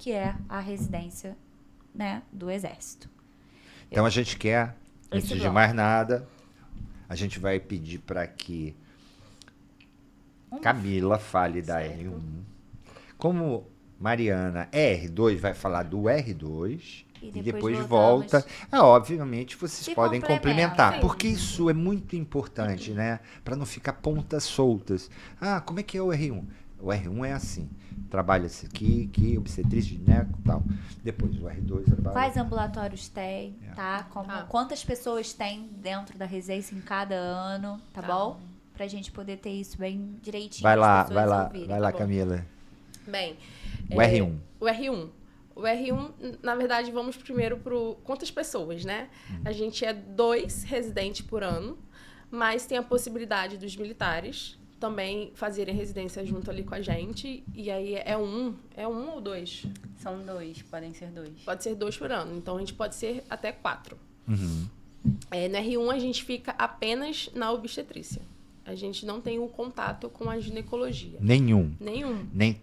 que é a residência, né, do Exército. Então a gente quer, antes de bloco. mais nada, a gente vai pedir para que Camila fale da R1. Como Mariana é R2, vai falar do R2 e depois volta. Obviamente vocês Se podem complementar, complementam. porque isso é muito importante, né? Para não ficar pontas soltas. Como é que é o R1? O R1 é assim, trabalha-se aqui, obstetrícia, gineco e tal. Depois o R2 trabalha... Quais ambulatórios tem, tá? Quantas pessoas tem dentro da residência em cada ano, tá bom? Pra gente poder ter isso bem direitinho. Vai lá, as pessoas ouvirem. vai lá, Camila. Bem, O R1. O R1. O R1, na verdade, vamos primeiro pro quantas pessoas, né? A gente é 2 residentes por ano, mas tem a possibilidade dos militares também fazerem residência junto ali com a gente. E aí é um ou 2? São 2, podem ser 2. Pode ser 2 por ano, então a gente pode ser até 4. Uhum. No R1 a gente fica apenas na obstetrícia. A gente não tem o contato com a ginecologia. Nenhum. Nem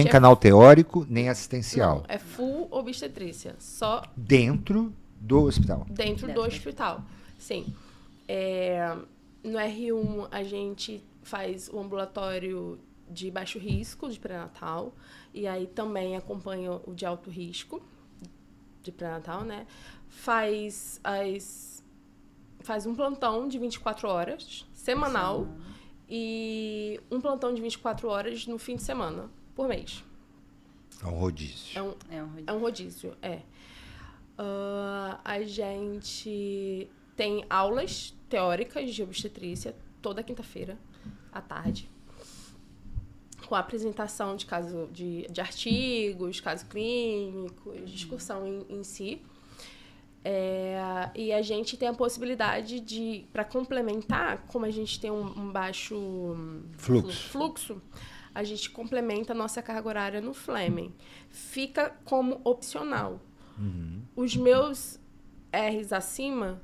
Canal teórico, nem assistencial. Não, é full obstetrícia. Só dentro do hospital. Dentro do hospital, sim. No R1 a gente faz o ambulatório de baixo risco, de pré-natal. E aí também acompanha o de alto risco, de pré-natal, né? Faz um plantão de 24 horas, semanal, e um plantão de 24 horas no fim de semana, por mês. É um rodízio. É um rodízio, a gente tem aulas teóricas de obstetrícia toda quinta-feira, à tarde, com a apresentação de caso de artigos, casos clínicos, discussão em si. E a gente tem a possibilidade de, para complementar, como a gente tem um baixo fluxo, a gente complementa a nossa carga horária no Fleming. Fica como opcional. Uhum. Os meus R's acima,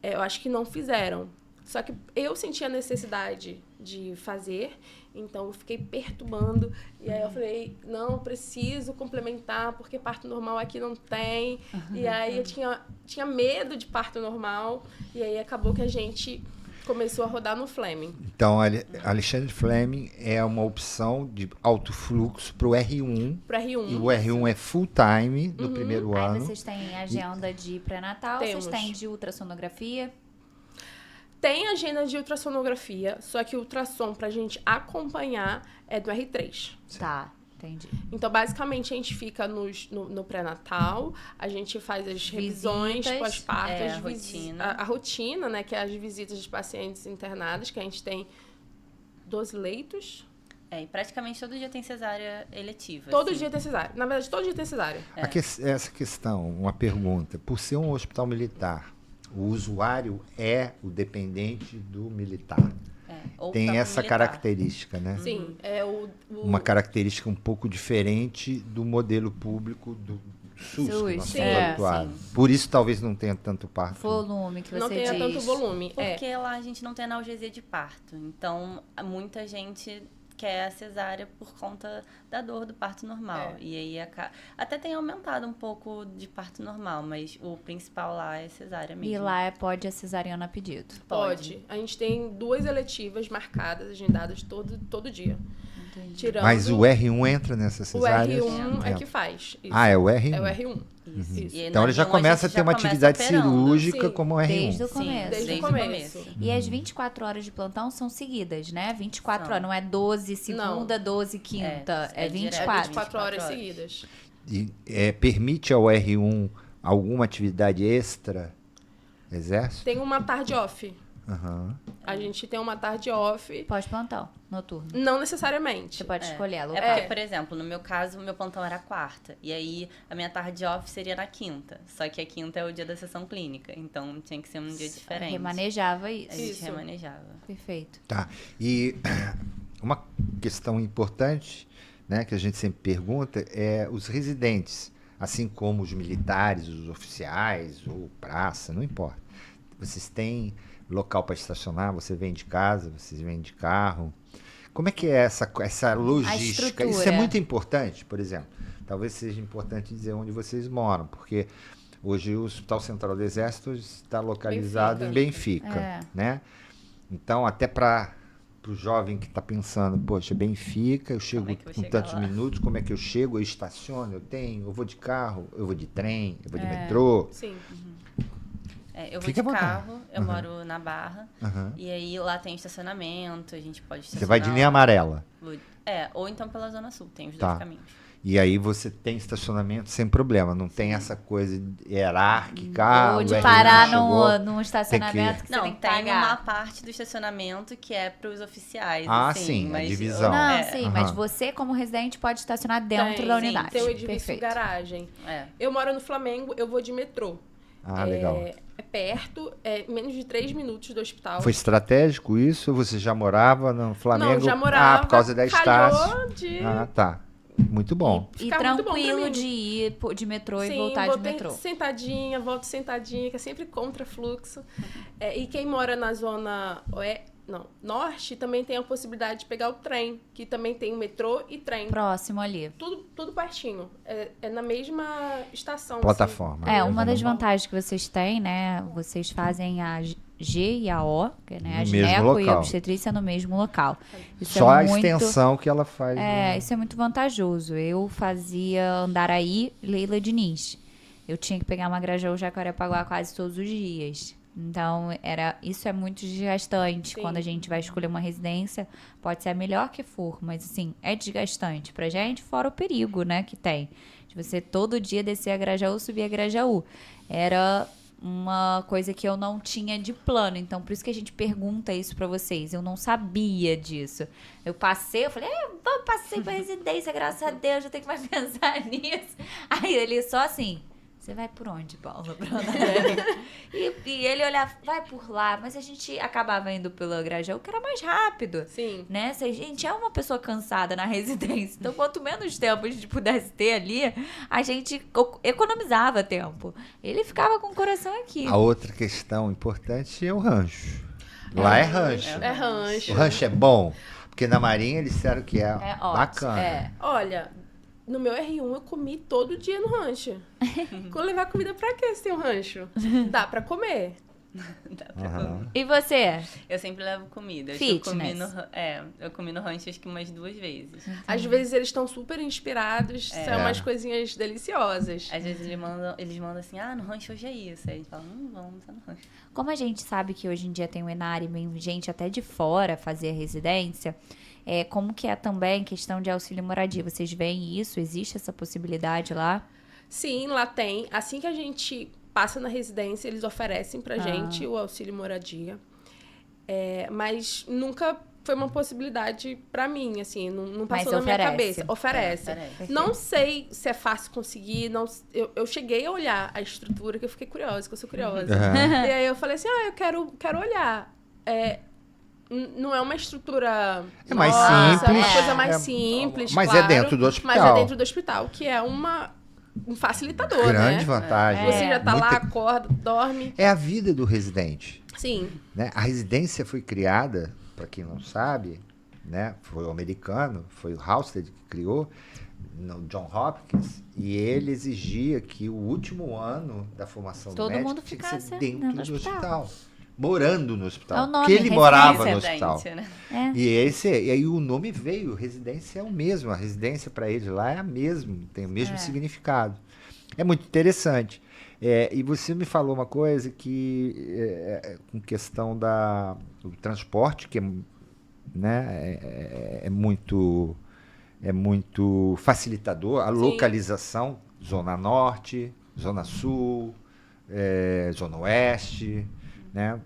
eu acho que não fizeram. Só que eu senti a necessidade de fazer, então eu fiquei perturbando. E aí eu falei, não, preciso complementar, porque parto normal aqui não tem. E aí eu tinha medo de parto normal. E aí acabou que a gente começou a rodar no Fleming. Então, Alexandre Fleming é uma opção de alto fluxo para o R1. Para R1. E o R1 é full time no primeiro ano. Aí vocês têm agenda de pré-natal, vocês têm de ultrassonografia? Tem agenda de ultrassonografia, só que o ultrassom pra gente acompanhar é do R3. Tá, entendi. Então, basicamente, a gente fica no pré-natal, a gente faz as revisões pós-parto, a rotina, né, que é as visitas de pacientes internados, que a gente tem 12 leitos. E praticamente todo dia tem cesárea eletiva. Todo dia tem cesárea. Na verdade, todo dia tem cesárea. Essa questão, uma pergunta. Por ser um hospital militar, o usuário é o dependente do militar. Tem essa característica, né? Sim. Uma característica um pouco diferente do modelo público do SUS, que nós estamos habituados. Por isso, talvez não tenha tanto parto. Volume que você diz. Não tenha tanto volume. Porque lá a gente não tem analgesia de parto. Então, muita gente quer a cesárea por conta da dor do parto normal. E aí até tem aumentado um pouco de parto normal, mas o principal lá é cesárea mesmo. E lá pode a cesariana a pedido? Pode. A gente tem 2 eletivas marcadas, agendadas todo dia. Entendi. Mas o R1 entra nessa cesárea? O R1 é que faz. Isso. É o R1? É o R1. Isso. Então ele já começa a ter uma atividade cirúrgica como o R1. Desde o começo. Desde o começo. E as 24 horas de plantão são seguidas, né? 24 horas, não é 12 segunda, 12 quinta. É 24. 24 horas seguidas. E permite ao R1 alguma atividade extra? Exército? Tem uma tarde off. Uhum. A gente tem uma tarde off. Pós-plantão, noturno. Não necessariamente. Você pode escolher ela. Porque, por exemplo, no meu caso, o meu plantão era quarta. E aí, a minha tarde off seria na quinta. Só que a quinta é o dia da sessão clínica. Então, tinha que ser um dia diferente. Remanejava isso. A gente remanejava. Perfeito. Tá. E uma questão importante, né, que a gente sempre pergunta, é os residentes, assim como os militares, os oficiais, ou praça, não importa. Vocês têm local para estacionar? Você vem de casa? Vocês vêm de carro? Como é que é essa logística? Isso é estrutura. muito importante, por exemplo. Talvez seja importante dizer onde vocês moram, porque hoje o Hospital Central do Exército está localizado em Benfica, né? Então, até para o jovem que está pensando, poxa, Benfica, eu chego em tantos minutos, como é que eu chego? Eu estaciono, eu vou de carro, eu vou de trem, eu vou de metrô. Sim. Eu vou de carro, eu moro na Barra, e aí lá tem estacionamento, a gente pode estacionar. Você vai de linha amarela. Ou então pela Zona Sul, tem os dois caminhos. E aí você tem estacionamento sem problema, não tem essa coisa hierárquica. Ou de parar num estacionamento que não, você tem que tem pagar. uma parte do estacionamento que é para os oficiais. Sim, mas a divisão. Não, sim, mas você como residente pode estacionar dentro da unidade. Tem o edifício garagem. Eu moro no Flamengo, eu vou de metrô. Legal. É perto, menos de 3 minutos do hospital. Foi estratégico isso? Você já morava no Flamengo? Não, já morava. Por causa da Estácio. Tá. Muito bom. E tranquilo de ir de metrô e voltar de metrô. Volto sentadinha, que é sempre contra fluxo. E quem mora na zona norte também tem a possibilidade de pegar o trem, que também tem o metrô e trem. Próximo ali. Tudo pertinho. É na mesma estação. Plataforma. Assim. Uma das vantagens que vocês têm, né? Vocês fazem a G e a O, que é, né, a gineco e a obstetrícia no mesmo local. Isso só a extensão que ela faz. Isso é muito vantajoso. Eu fazia Andaraí, Leila Diniz. Eu tinha que pegar uma Grajaú Jacarepaguá quase todos os dias. Então, isso é muito desgastante. Sim. Quando a gente vai escolher uma residência, pode ser a melhor que for, mas assim, é desgastante pra gente, fora o perigo, né, que tem. De você todo dia descer a Grajaú, subir a Grajaú. Era uma coisa que eu não tinha de plano, então por isso que a gente pergunta isso pra vocês. Eu não sabia disso. Eu falei, passei pra residência, graças a Deus, eu tenho que mais pensar nisso. Aí ele só assim, você vai por onde, Paula? E ele olhava, vai por lá, mas a gente acabava indo pela Grajaú, que era mais rápido. Sim. Né? Se a gente é uma pessoa cansada na residência, então quanto menos tempo a gente pudesse ter ali, a gente economizava tempo. Ele ficava com o coração aqui. A outra questão importante é o rancho. Lá é rancho. É rancho. O rancho é bom, porque na Marinha eles disseram que é bacana. Olha, no meu R1 eu comi todo dia no rancho. Vou levar comida pra quê se tem um rancho? Dá pra comer. E você? Eu sempre levo comida. Eu comi no rancho acho que umas 2 vezes. Às vezes eles estão super inspirados, são umas coisinhas deliciosas. Às vezes eles mandam assim, no rancho hoje é isso. Aí a gente fala, vamos no rancho. Como a gente sabe que hoje em dia tem o Enare, vem gente até de fora fazer a residência, como que é também questão de auxílio moradia? Vocês veem isso? Existe essa possibilidade lá? Sim, lá tem. Assim que a gente passa na residência, eles oferecem pra gente o auxílio moradia. Mas nunca foi uma possibilidade pra mim, assim, não passou na minha cabeça. Oferece. Não sei se é fácil conseguir, eu cheguei a olhar a estrutura, que eu fiquei curiosa, que eu sou curiosa. E aí eu falei assim, eu quero olhar. Não é uma estrutura... É mais simples. É uma coisa mais simples, mas claro, é dentro do hospital. Mas é dentro do hospital, que é um facilitador, grande vantagem. Você já tá lá, acorda, dorme. É a vida do residente. Sim. Né? A residência foi criada, para quem não sabe, né? Foi o americano, foi o Halsted que criou, no John Hopkins, e ele exigia que o último ano da formação do médico tinha que ser dentro do hospital. Morando no hospital. É o nome, porque ele morava no residência, hospital. Né? E aí o nome veio, residência é o mesmo. A residência para eles lá é a mesma, tem o mesmo significado. É muito interessante. E você me falou uma coisa que, com questão do transporte, que é muito facilitador. A localização, Zona Norte, Zona Sul, Zona Oeste, né?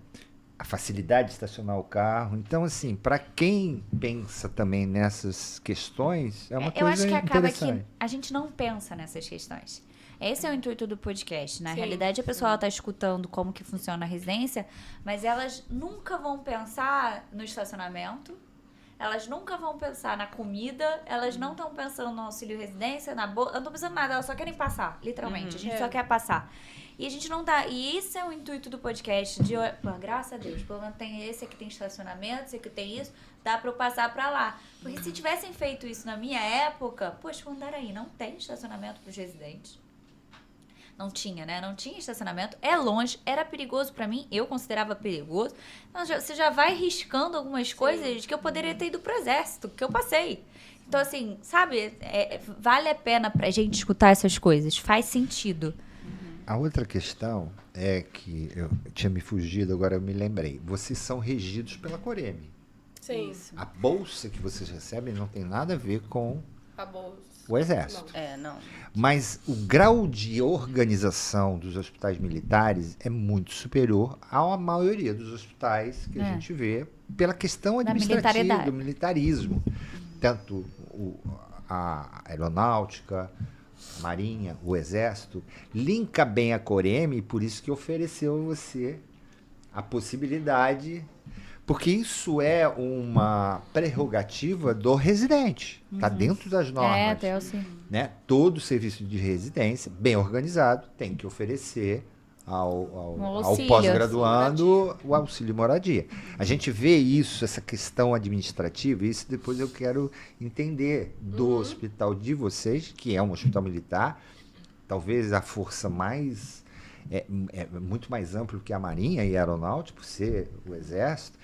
A facilidade de estacionar o carro. Então, assim, para quem pensa também nessas questões, é uma coisa interessante. Eu acho que acaba que a gente não pensa nessas questões. Esse é o intuito do podcast. Na realidade, a pessoa está escutando como que funciona a residência, mas elas nunca vão pensar no estacionamento, elas nunca vão pensar na comida, elas não estão pensando no auxílio residência, eu não estão pensando nada, elas só querem passar, literalmente. A gente só quer passar. E a gente não dá. E esse é o intuito do podcast. Pô, graças a Deus, pelo menos tem esse aqui tem estacionamento, esse aqui tem isso, dá pra eu passar pra lá. Porque se tivessem feito isso na minha época, poxa, o Andaraí não tem estacionamento pros residentes. Não tinha, né? Não tinha estacionamento. É longe, era perigoso pra mim, eu considerava perigoso. Então, você já vai riscando algumas coisas que eu poderia ter ido pro exército, que eu passei. Então, assim, sabe? Vale a pena pra gente escutar essas coisas. Faz sentido. A outra questão é que eu tinha me fugido, agora eu me lembrei. Vocês são regidos pela Coreme. Sim, A bolsa que vocês recebem não tem nada a ver com a bolsa. o Exército. Não. Mas o grau de organização dos hospitais militares é muito superior à maioria dos hospitais que a gente vê pela questão administrativa, do militarismo. Tanto a aeronáutica, a marinha, o exército, linka bem a Coreme, e por isso que ofereceu a você a possibilidade, porque isso é uma prerrogativa do residente. Está dentro das normas. Até eu sim. Né? Todo serviço de residência, bem organizado, tem que oferecer ao auxílio, pós-graduando o auxílio moradia. A gente vê isso, essa questão administrativa, isso depois eu quero entender do hospital de vocês, que é um hospital militar, talvez a força mais... É muito mais amplo que a Marinha e a Aeronáutica, por ser o Exército.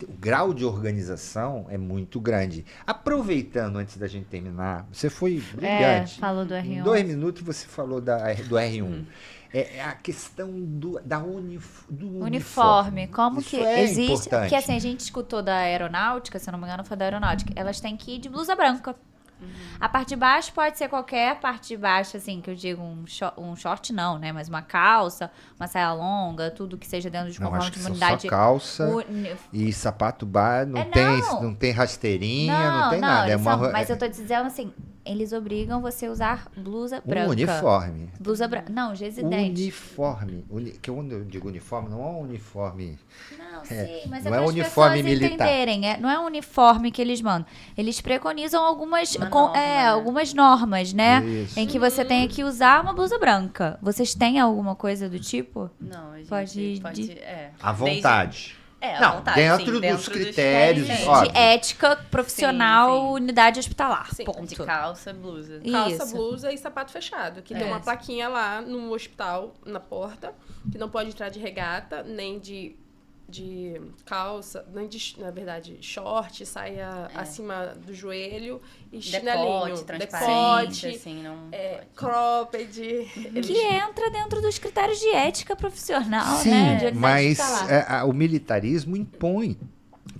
O grau de organização é muito grande. Aproveitando, antes da gente terminar, você foi brilhante. Falou do R1. Em 2 minutos você falou do R1. A questão do uniforme. Como Isso que é existe... importante. Porque assim, a gente escutou da aeronáutica, se eu não me engano foi da aeronáutica, elas têm que ir de blusa branca. A parte de baixo pode ser qualquer parte de baixo, assim, que eu digo um short não, né? Mas uma calça, uma saia longa, tudo que seja dentro de Não, conforme acho de que são imunidade. só calça e sapato bar, não tem rasteirinha, não tem nada. Mas eu tô dizendo assim, eles obrigam você a usar blusa branca. Uniforme. Blusa branca. Não, os residentes. Uniforme. Que quando eu digo uniforme, não é um uniforme... Não, sim, mas não é é para uniforme as pessoas militar. entenderem. Não é um uniforme que eles mandam. Eles preconizam algumas algumas normas, né? Isso. Em que você tem que usar uma blusa branca. Vocês têm alguma coisa do tipo? Não, a gente Pode- À vontade. À Não, vontade, dentro sim, dos critérios, sim. óbvio. De ética profissional, Sim, sim. unidade hospitalar. Sim, ponto. De calça, blusa. Calça, Isso. blusa e sapato fechado. Que tem uma plaquinha lá no hospital, na porta, que não pode entrar de regata, nem de calça, nem de, na verdade, short, saia acima do joelho e chinelinho. Transparente, assim, não pode. Cropped. Que entra dentro dos critérios de ética profissional, Sim, né? De unidade mas hospitalar. o militarismo impõe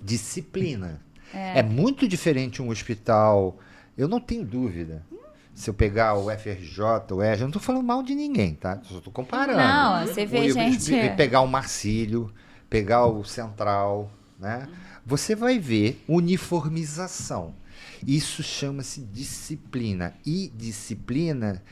disciplina. É muito diferente um hospital, eu não tenho dúvida. Se eu pegar o FRJ, o EJA, eu não estou falando mal de ninguém, tá? Só estou comparando. Não, você vê gente... E pegar o Marcílio, pegar o Central, né? Você vai ver uniformização. Isso chama-se disciplina. E disciplina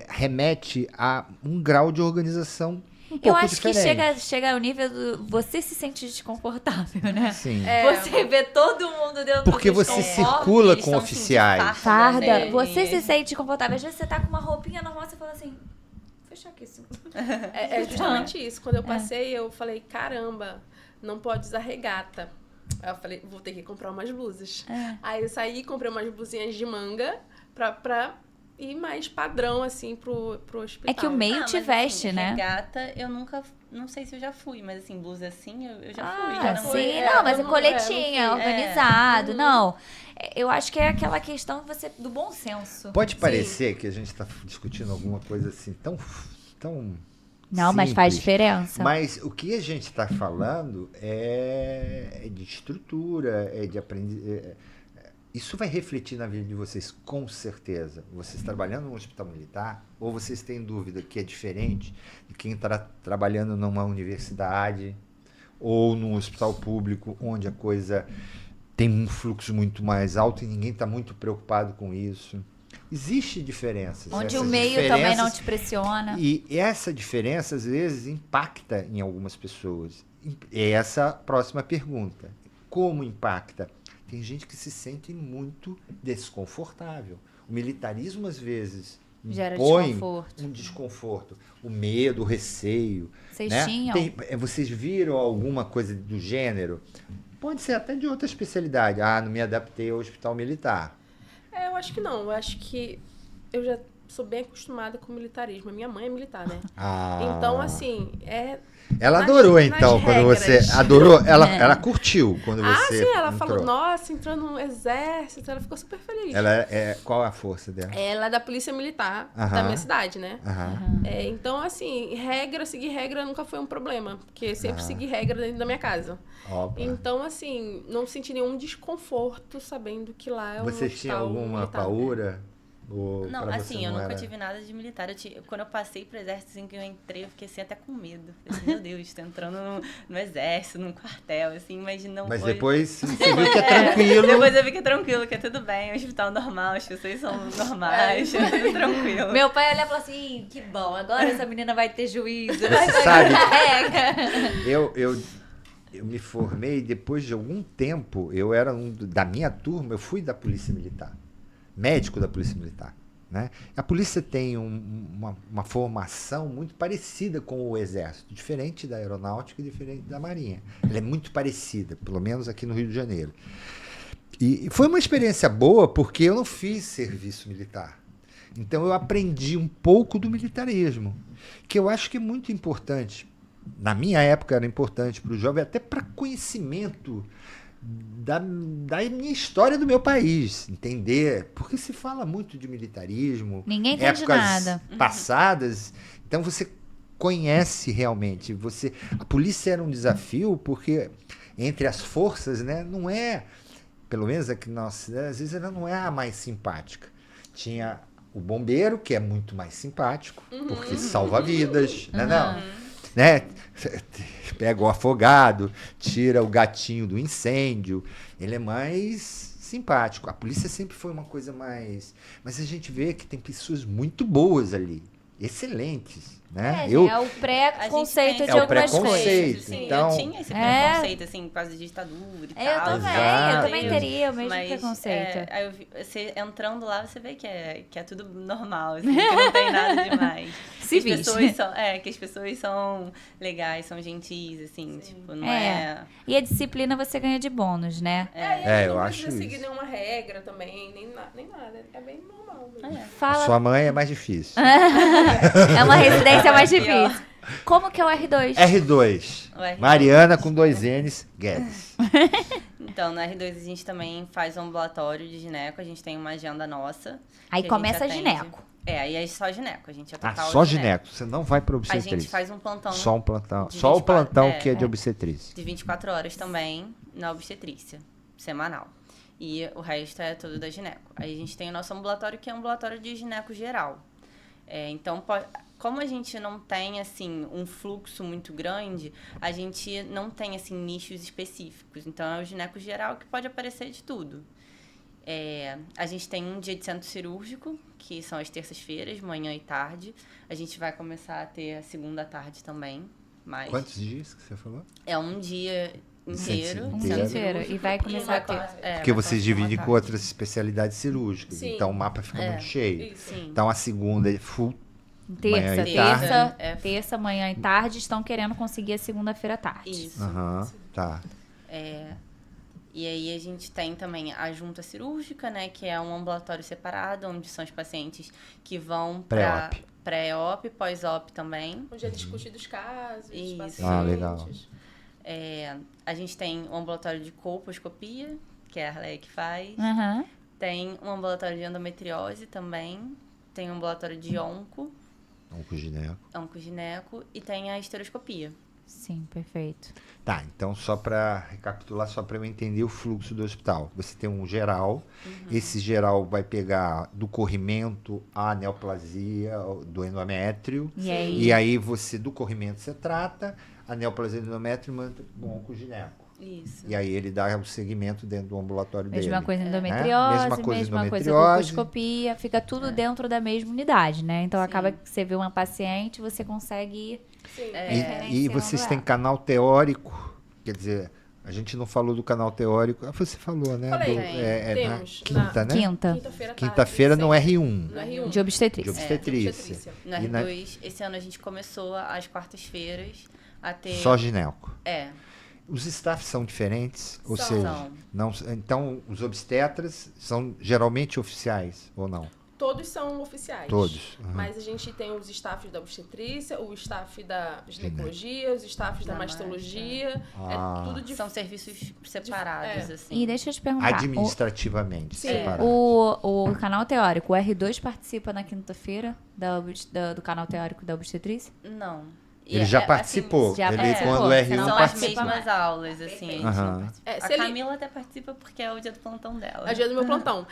remete a um grau de organização um pouco Eu acho diferente. que chega ao nível do... Você se sente desconfortável, né? Sim. Você vê todo mundo dentro Porque dos você conformes. circula eles com são, oficiais. assim, de Farda, né? você se sente desconfortável. Às vezes você tá com uma roupinha normal, você fala assim... Fechar aqui isso. É justamente isso. Quando eu passei, eu falei, caramba, não pode usar regata. Aí eu falei, vou ter que comprar umas blusas. Aí eu saí e comprei umas blusinhas de manga pra ir mais padrão, assim, pro hospital. É que o meio te veste, assim, né? Regata, eu nunca... Não sei se eu já fui, mas assim, blusa assim, eu já fui. Ah, Já não sim, fui. não, mas eu o não- coletinho, não fui. organizado, não. Eu acho que é aquela questão do bom senso. Pode parecer que a gente está discutindo alguma coisa assim tão Não, mas faz simples. diferença. Mas o que a gente está falando é de estrutura, é de aprendizagem. Isso vai refletir na vida de vocês, com certeza. Vocês trabalhando num hospital militar, ou vocês têm dúvida que é diferente de quem está trabalhando numa universidade ou num hospital público, onde a coisa tem um fluxo muito mais alto e ninguém está muito preocupado com isso. Existem diferenças. Onde Essas o meio também não diferenças- te pressiona. E essa diferença, às vezes, impacta em algumas pessoas. É essa a próxima pergunta. Como impacta? Tem gente que se sente muito desconfortável. O militarismo, às vezes, Gera impõe desconforto. um desconforto. O medo, o receio. Vocês né? tinham? Vocês viram alguma coisa do gênero? Pode ser até de outra especialidade. Ah, não me adaptei ao hospital militar. Eu acho que não. Eu acho que eu já sou bem acostumada com o militarismo. A minha mãe é militar, né? Ah. Então, assim, Ela nas- adorou, nas então, quando regras. você... Adorou? Ela curtiu quando você sim, ela entrou. falou, nossa, entrou no exército, ela ficou super feliz. Qual é a força dela? Ela é da polícia militar da Aham. minha cidade, né? Aham. Então, assim, seguir regra nunca foi um problema, porque eu sempre segui regra dentro da minha casa. Opa. Então, assim, não senti nenhum desconforto sabendo que lá é um Vocês tinham hospital alguma militar. paura? Ou Não, pra assim, você eu não nunca era? tive nada de militar. Quando eu passei pro exército, assim, que eu entrei, eu fiquei assim, até com medo. Eu Assim, meu Deus, tô entrando no exército, num quartel, assim, mas não Mas foi... depois você viu que é tranquilo. Depois eu vi que é tranquilo, que é tudo bem, hospital normal, as pessoas são normais, é tudo tranquilo. Meu pai olha e fala assim, que bom, agora essa menina vai ter juízo. Sabe? Regra. Eu me formei depois de algum tempo. Eu era da minha turma, eu fui da Polícia Militar, médico da Polícia Militar. Né? A polícia tem uma formação muito parecida com o Exército, diferente da Aeronáutica e diferente da Marinha. Ela é muito parecida, pelo menos aqui no Rio de Janeiro. E foi uma experiência boa porque eu não fiz serviço militar. Então eu aprendi um pouco do militarismo, que eu acho que é muito importante. Na minha época era importante para o jovem, até para conhecimento da minha história do meu país, entender, porque se fala muito de militarismo, Ninguém entende épocas nada. passadas, então você conhece realmente. A polícia era um desafio porque entre as forças, né, não é, pelo menos aqui na nossa cidade, às vezes ela não é a mais simpática. Tinha o bombeiro, que é muito mais simpático, porque salva vidas, né? Pega o afogado, tira o gatinho do incêndio. Ele é mais simpático. A polícia sempre foi uma coisa mais... Mas a gente vê que tem pessoas muito boas ali, excelentes, né? É o preconceito A gente de tem algumas preconceito. coisas. Sim, Então- eu tinha esse preconceito, assim, por causa de ditadura e Eu tal. também, Exato. eu também teria o mesmo Mas, preconceito. aí você entrando lá, você vê que é tudo normal, assim, que não tem nada demais. Civis. Que as pessoas são legais, são gentis, assim, tipo, não É. E a disciplina você ganha de bônus, né? eu não acho precisa seguir isso. nenhuma regra também, nem nada. É bem normal mesmo. A Fala, sua mãe é mais difícil. é uma residência mais Pior. difícil. Como que é o R2? R2. O R2. Mariana com 2 N's, Guedes. Então, na R2 a gente também faz um ambulatório de gineco, a gente tem uma agenda nossa. Aí que começa a gente gineco. Aí é só gineco, a gente é total Só gineco. Você não vai para A obstetrícia. gente faz um plantão Só um plantão. de Só o 24, plantão que é de obstetrícia. de 24 horas também na obstetrícia, semanal. E o resto é tudo da gineco. Aí a gente tem o nosso ambulatório, que é um ambulatório de gineco geral. Então, como a gente não tem, assim, um fluxo muito grande, a gente não tem, assim, nichos específicos. Então, é o gineco geral que pode aparecer de tudo. A gente tem um dia de centro cirúrgico, que são as terças-feiras, manhã e tarde. A gente vai começar a ter a segunda tarde também. Mas Quantos dias que você falou? é um dia inteiro. Um Um dia dia centro inteiro. cirúrgico, E vai começar a ter. Porque vai vocês começar uma dividem com tarde. outras especialidades cirúrgicas. Sim. Então o mapa fica muito cheio. Isso. Sim. Então a segunda é full. Terça, Manhã e terça, tarde. terça, manhã e tarde, estão querendo conseguir a segunda-feira à tarde. Isso. Aham, tá. E aí a gente tem também a junta cirúrgica, né? Que é um ambulatório separado, onde são os pacientes que vão para Pré-op. pré-op, pós-op também. Onde é discutido os casos, os Isso. pacientes. Ah, legal. A gente tem um ambulatório de colposcopia, que é a Arleia que faz. Aham. Tem um ambulatório de endometriose também. Tem um ambulatório de oncogineco. E tem a esteroscopia. Sim, perfeito. Tá, então só para recapitular, só para eu entender o fluxo do hospital. Você tem um geral, esse geral vai pegar do corrimento à neoplasia do endométrio, E aí? você do corrimento você trata, a neoplasia do endométrio manda o oncogineco. Isso. E aí ele dá o segmento dentro do ambulatório dele. Mesma coisa Né? endometriose, Mesma coisa endometriose, colposcopia, fica tudo dentro da mesma unidade, né? Então acaba que você vê uma paciente, você consegue ir Sim. E vocês têm canal teórico, quer dizer, A gente não falou do canal teórico. Ah, você falou, né? Falei, Na temos. quinta, né? Quinta. Quinta-feira à Quinta-feira tarde, no sempre. R1. No R1. De obstetrícia. De obstetrícia. obstetrícia. No E na- R2, esse ano a gente começou às quartas-feiras a ter... Só gineco. É, Os staffs são diferentes? Ou São. seja, São. não, então os obstetras são geralmente oficiais ou não? Todos são oficiais. Todos. Uhum. Mas a gente tem os staffs da obstetrícia, o staff da ginecologia, os staffs da Da mastologia. Ah. É tudo de são serviços separados, É. assim. E deixa eu te perguntar. Administrativamente Sim. separado. O canal teórico, o R2 participa na quinta-feira do canal teórico da obstetrícia? Não. E Ele já assim, participou. já Ele, participou. quando o R1 Não são as participa. mesmas aulas, assim. A, gente Aham. não participa. É, se A ele- Camila até participa porque é o dia do plantão dela. É o dia do meu plantão.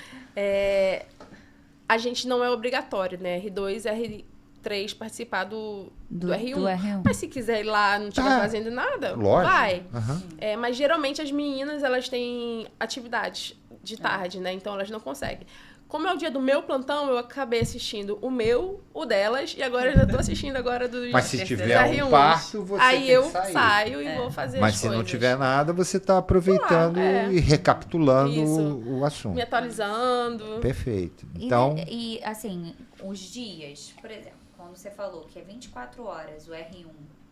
A gente não é obrigatório, né? R2 e R3 participar do R1. do R1. Mas se quiser ir lá e não estiver Tá. fazendo nada, Lógico. vai. Aham. Mas geralmente as meninas, elas têm atividades de tarde, né? Então elas não conseguem. Como é o dia do meu plantão, eu acabei assistindo o meu, o delas, e agora eu já tô assistindo agora do Mas se terceiro tiver R1. um parto, você Aí tem eu que sair. saio e vou fazer Mas as se não coisas. tiver nada, você está aproveitando Claro, é. e recapitulando Isso. o assunto. Me atualizando. Perfeito. Então, E, assim, os dias, por exemplo, quando você falou que é 24 horas o R1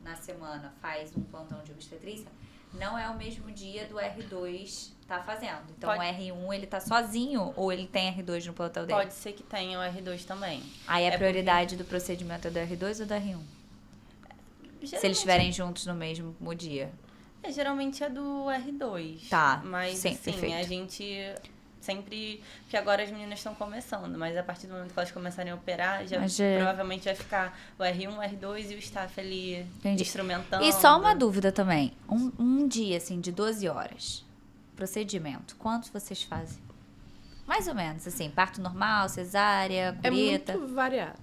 na semana faz um plantão de obstetrícia, não é o mesmo dia do R2 tá fazendo. Então Pode- o R1 ele tá sozinho ou ele tem R2 no plantão dele? Pode ser que tenha o R2 também. Aí a É prioridade do procedimento é do R2 ou do R1? Se eles Geralmente estiverem juntos no mesmo dia. geralmente é do R2. Tá, Mas, sim, assim, perfeito. a gente sempre... Porque agora as meninas estão começando, mas a partir do momento que elas começarem a operar, Mas provavelmente vai ficar o R1, o R2 e o staff ali Entendi. instrumentando. E só uma dúvida também. Um dia, assim, de 12 horas, procedimento, quantos vocês fazem? Mais ou menos, assim, parto normal, cesárea, É cureta. muito variado.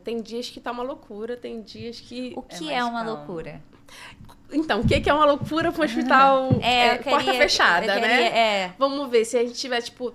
Tem dias que tá uma loucura, tem dias que... O que mais é uma calmo. loucura? Então, o que é uma loucura para um hospital eu porta queria- fechada, eu queria- né? Vamos ver, se a gente tiver, tipo,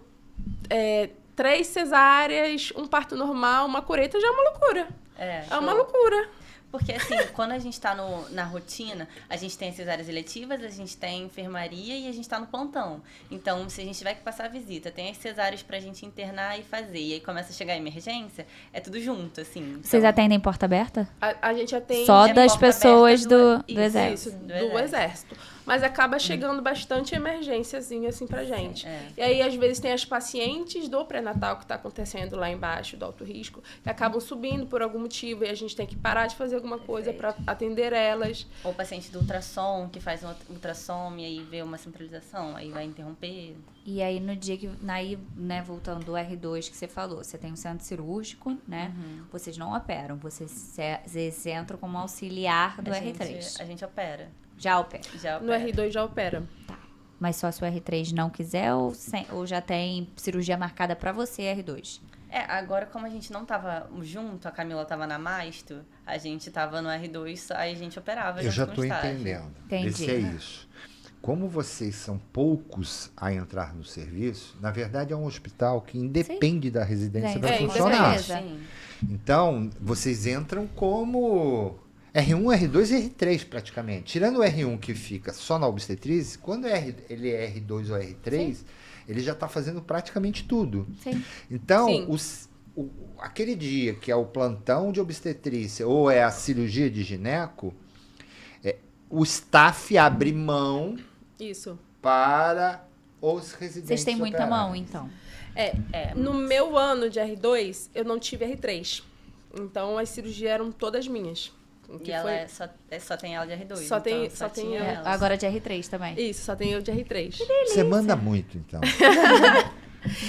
3 cesáreas, um parto normal, uma cureta, já é uma loucura. É uma loucura. Porque, assim, quando a gente tá na rotina, a gente tem as cesáreas eletivas, a gente tem enfermaria e a gente tá no plantão. Então, se a gente tiver que passar a visita, tem as cesáreas pra gente internar e fazer. E aí começa a chegar a emergência, é tudo junto, assim. Vocês Então, atendem porta aberta? A gente já tem... Só é das porta pessoas aberta do isso, exército. Isso, do do exército. Mas acaba chegando bastante emergênciazinha, assim, pra gente. É. E aí, às vezes, tem as pacientes do pré-natal que tá acontecendo lá embaixo, do alto risco, que acabam subindo por algum motivo e a gente tem que parar de fazer alguma coisa pra atender elas. Ou paciente do ultrassom, que faz um ultrassom e aí vê uma centralização, aí vai interromper. E aí, no dia que... Aí, né, voltando do R2 que você falou, você tem um centro cirúrgico, né? Vocês não operam, vocês entram como auxiliar do R3. A gente opera. Já opera. Já No opera. R2 já opera. Mas só se o R3 não quiser ou já tem cirurgia marcada pra você, R2? Agora como a gente não tava junto, a Camila tava na Masto, a gente tava no R2, aí a gente operava eu junto já com o estou staff. entendendo. Entendi. Esse é isso. Como vocês são poucos a entrar no serviço, na verdade é um hospital que independe da residência Sim. para com funcionar. certeza. Sim. Então, vocês entram como R1, R2 e R3 praticamente. Tirando o R1 que fica só na obstetrícia, quando ele é R2 ou R3, ele já está fazendo praticamente tudo. Sim. Então, Sim. aquele dia que é o plantão de obstetrícia ou é a cirurgia de gineco, o staff abre mão Isso. para os residentes Vocês têm muita operarem. mão, então. No meu ano de R2, eu não tive R3. Então, as cirurgias eram todas minhas. E ela só tem ela de R2. Só tem- então só tem tinha eu. ela. Agora de R3 também. Isso, só tem eu de R3. Você manda muito, então.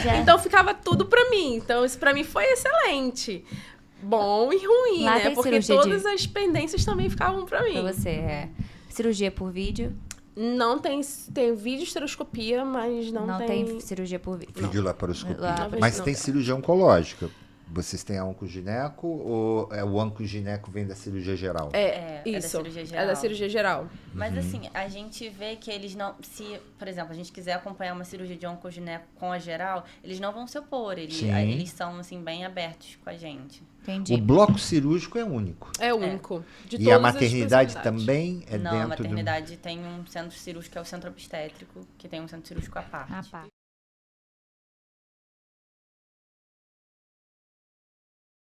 Já- Então, ficava tudo pra mim. Então, isso pra mim foi excelente. Bom e ruim, Lá né? tem Porque cirurgia todas as pendências também ficavam pra mim. pra você, cirurgia por vídeo? Não tem videoestereoscopia, mas não, Não tem cirurgia por vídeo. Videolaparoscopia. Lá- Mas não. tem cirurgia oncológica. Vocês têm a oncogineco ou o oncogineco vem da cirurgia geral? É da Isso. cirurgia geral. É da cirurgia geral. Mas assim, a gente vê que eles não... Se, por exemplo, a gente quiser acompanhar uma cirurgia de oncogineco com a geral, eles não vão se opor. Sim. Eles são, assim, bem abertos com a gente. Entendi. O bloco cirúrgico é único. É único. De E a todas as maternidade especialidades. também é Não, dentro a maternidade tem um centro cirúrgico, que é o centro obstétrico, que tem um centro cirúrgico à parte. Ah, pá.